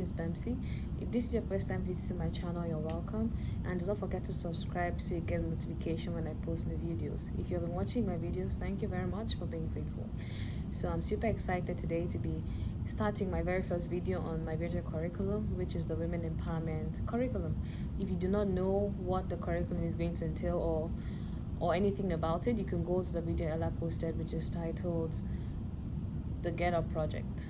is Bamsi. If this is your first time visiting my channel, you're welcome, and do not forget to subscribe so you get a notification when I post new videos. If you've been watching my videos, thank you very much for being faithful. So I'm super excited today to be starting my very first video on my video curriculum, which is the Women Empowerment Curriculum. If you do not know what the curriculum is going to entail or anything about it, you can go to the video Ella posted, which is titled the GetUp project.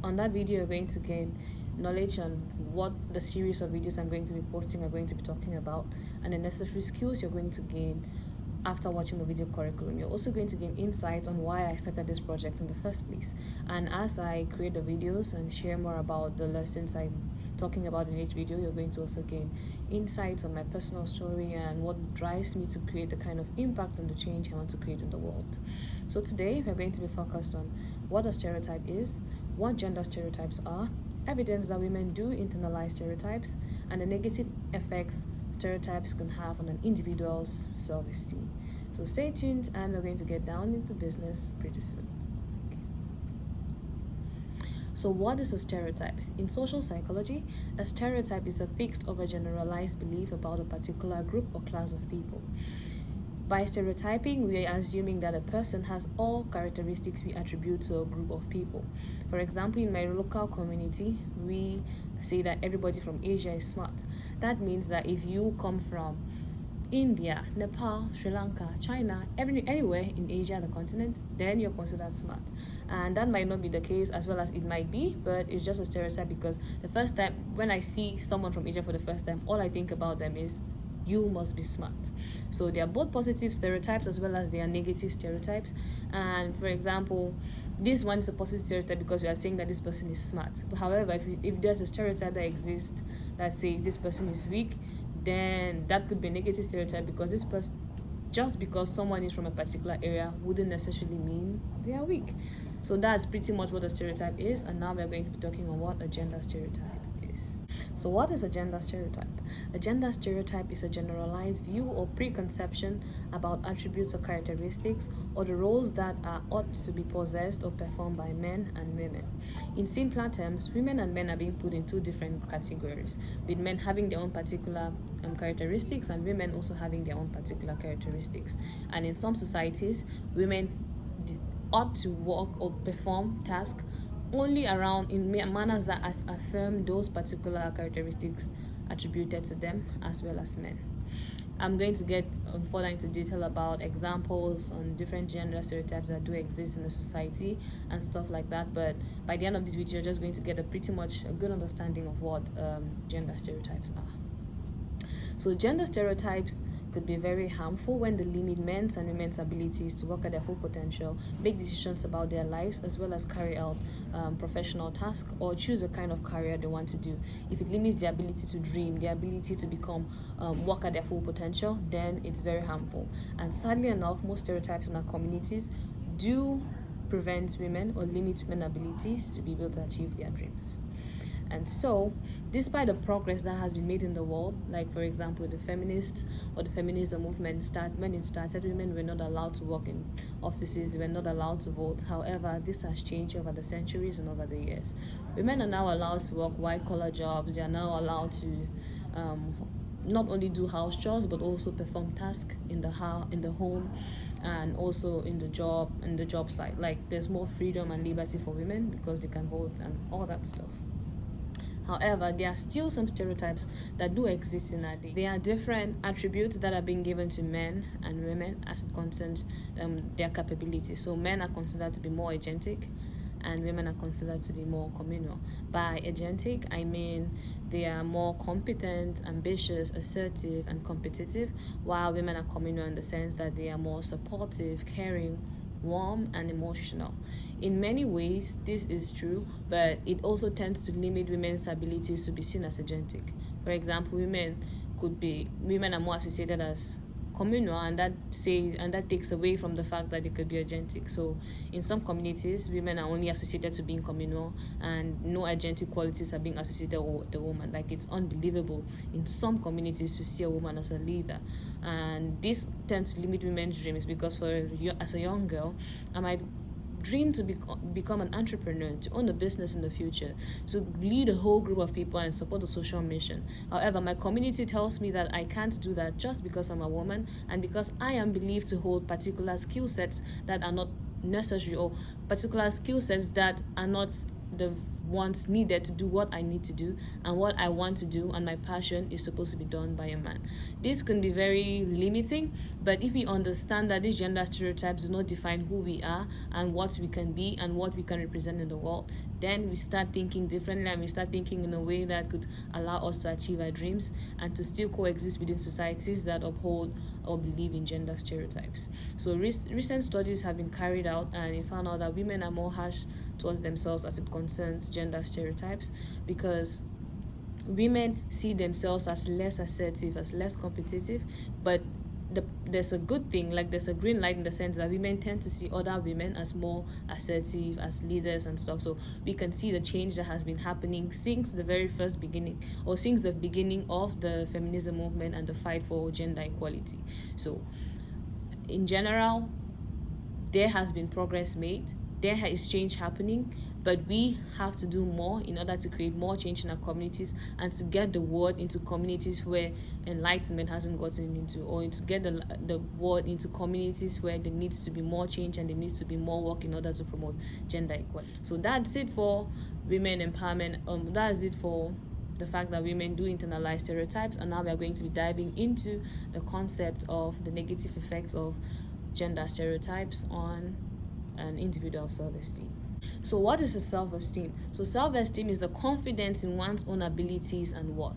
On that video, you're going to gain knowledge on what the series of videos I'm going to be posting are going to be talking about, and the necessary skills you're going to gain after watching the video curriculum. You're also going to gain insights on why I started this project in the first place. And as I create the videos and share more about the lessons I'm talking about in each video, you're going to also gain insights on my personal story and what drives me to create the kind of impact and the change I want to create in the world. So today we're going to be focused on what a stereotype is, what gender stereotypes are, evidence that women do internalize stereotypes, and the negative effects stereotypes can have on an individual's self-esteem. So stay tuned, and we're going to get down into business pretty soon. So what is a stereotype? In social psychology, a stereotype is a fixed or generalized belief about a particular group or class of people. By stereotyping, we are assuming that a person has all characteristics we attribute to a group of people. For example, in my local community, we say that everybody from Asia is smart. That means that if you come from India, Nepal, Sri Lanka, China, anywhere in Asia, the continent, then you're considered smart. And that might not be the case, as well as it might be, but it's just a stereotype because the first time when I see someone from Asia for the first time, all I think about them is you must be smart. So there are both positive stereotypes as well as there are negative stereotypes. And for example, this one is a positive stereotype because we are saying that this person is smart. But however, if there's a stereotype that exists that says this person is weak, then that could be a negative stereotype because this person, just because someone is from a particular area, wouldn't necessarily mean they are weak. So that's pretty much what a stereotype is. And now we're going to be talking on what a gender stereotype is. So what is a gender stereotype? A gender stereotype is a generalized view or preconception about attributes or characteristics or the roles that are ought to be possessed or performed by men and women. In simpler terms, women and men are being put in two different categories, with men having their own particular characteristics and women also having their own particular characteristics. And in some societies, women ought to work or perform tasks only around in manners that affirm those particular characteristics attributed to them, as well as men. I'm going to get further into detail about examples on different gender stereotypes that do exist in the society and stuff like that, but by the end of this video you're just going to get a pretty much a good understanding of what gender stereotypes are. So gender stereotypes could be very harmful when they limit men's and women's abilities to work at their full potential, make decisions about their lives, as well as carry out professional tasks or choose a kind of career they want to do. If it limits their ability to dream, their ability to become work at their full potential, then it's very harmful. And sadly enough, most stereotypes in our communities do prevent women or limit women's abilities to be able to achieve their dreams. And so, despite the progress that has been made in the world, like for example the feminists or the feminism movement when it started, women were not allowed to work in offices, they were not allowed to vote. However, this has changed over the centuries and over the years. Women are now allowed to work white-collar jobs. They are now allowed to not only do house chores but also perform tasks in the home and also in the job site. Like there's more freedom and liberty for women because they can vote and all that stuff. However, there are still some stereotypes that do exist in our day. There are different attributes that are being given to men and women as it concerns their capabilities. So men are considered to be more agentic and women are considered to be more communal. By agentic, I mean they are more competent, ambitious, assertive, and competitive, while women are communal in the sense that they are more supportive, caring, warm, and emotional. In many ways, this is true, but it also tends to limit women's abilities to be seen as agentic. For example, women are more associated as communal, and that takes away from the fact that they could be agentic. So in some communities, women are only associated to being communal and no agentic qualities are being associated with the woman. Like, it's unbelievable in some communities to see a woman as a leader, and this tends to limit women's dreams because as a young girl, I might dream to become an entrepreneur, to own a business in the future, to lead a whole group of people and support the social mission. However, my community tells me that I can't do that just because I'm a woman and because I am believed to hold particular skill sets that are not necessary, or particular skill sets that are not the ones needed to do what I need to do, and what I want to do and my passion is supposed to be done by a man. This can be very limiting, but if we understand that these gender stereotypes do not define who we are and what we can be and what we can represent in the world, then we start thinking differently, and we start thinking in a way that could allow us to achieve our dreams and to still coexist within societies that uphold or believe in gender stereotypes. So recent studies have been carried out, and it found out that women are more harsh towards themselves as it concerns gender stereotypes, because women see themselves as less assertive, as less competitive, but there's a good thing, like there's a green light in the sense that women tend to see other women as more assertive, as leaders and stuff. So we can see the change that has been happening since the very first beginning, or since the beginning of the feminism movement and the fight for gender equality. So in general, there has been progress made, there is change happening, but we have to do more in order to create more change in our communities and to get the word into communities where enlightenment hasn't gotten into, or to get the word into communities where there needs to be more change and there needs to be more work in order to promote gender equality. So that's it for women empowerment. That's it for the fact that women do internalize stereotypes, and now we are going to be diving into the concept of the negative effects of gender stereotypes on an individual self-esteem. So what is a self-esteem? So self-esteem is the confidence in one's own abilities and worth.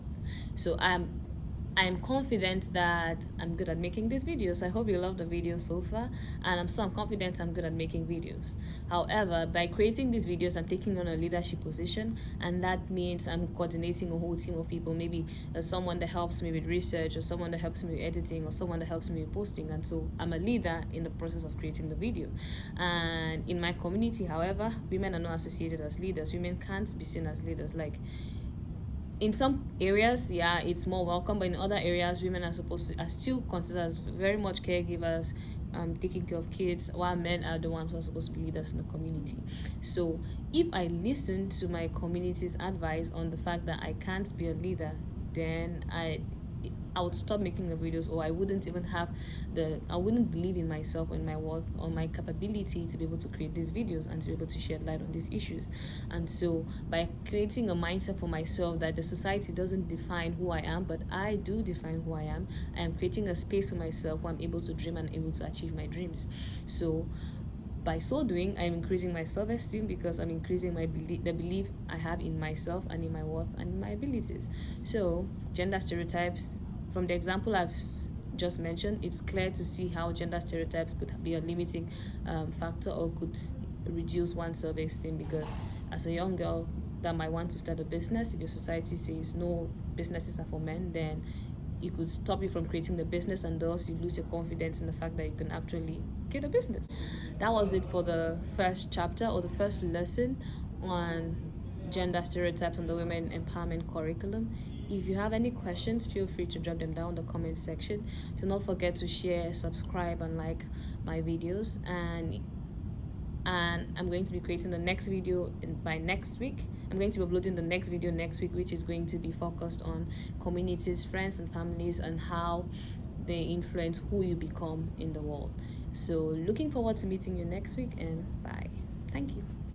So I'm confident that I'm good at making these videos. I hope you love the video so far, and I'm confident I'm good at making videos. However, by creating these videos, I'm taking on a leadership position, and that means I'm coordinating a whole team of people. Maybe someone that helps me with research, or someone that helps me with editing, or someone that helps me with posting, and so I'm a leader in the process of creating the video. And in my community, however, women are not associated as leaders. Women can't be seen as leaders. Like, in some areas, yeah, it's more welcome, but in other areas, women are still considered as very much caregivers, taking care of kids, while men are the ones who are supposed to be leaders in the community. So if I listen to my community's advice on the fact that I can't be a leader, then I would stop making the videos, or I wouldn't believe in myself, in my worth, or my capability to be able to create these videos and to be able to shed light on these issues. And so by creating a mindset for myself that the society doesn't define who I am, but I do define who I am creating a space for myself where I'm able to dream and able to achieve my dreams. So by so doing, I'm increasing my self-esteem, because I'm increasing the belief I have in myself and in my worth and in my abilities. So gender stereotypes, from the example I've just mentioned, it's clear to see how gender stereotypes could be a limiting factor, or could reduce one's self-esteem, because as a young girl that might want to start a business, if your society says no, businesses are for men, then it could stop you from creating the business, and thus you lose your confidence in the fact that you can actually create a business. That was it for the first chapter, or the first lesson on gender stereotypes and the women empowerment curriculum. If you have any questions, feel free to drop them down in the comment section. Do not forget to share, subscribe, and like my videos. And I'm going to be creating the next video by next week. I'm going to be uploading the next video next week, which is going to be focused on communities, friends, and families, and how they influence who you become in the world. So looking forward to meeting you next week, and bye. Thank you.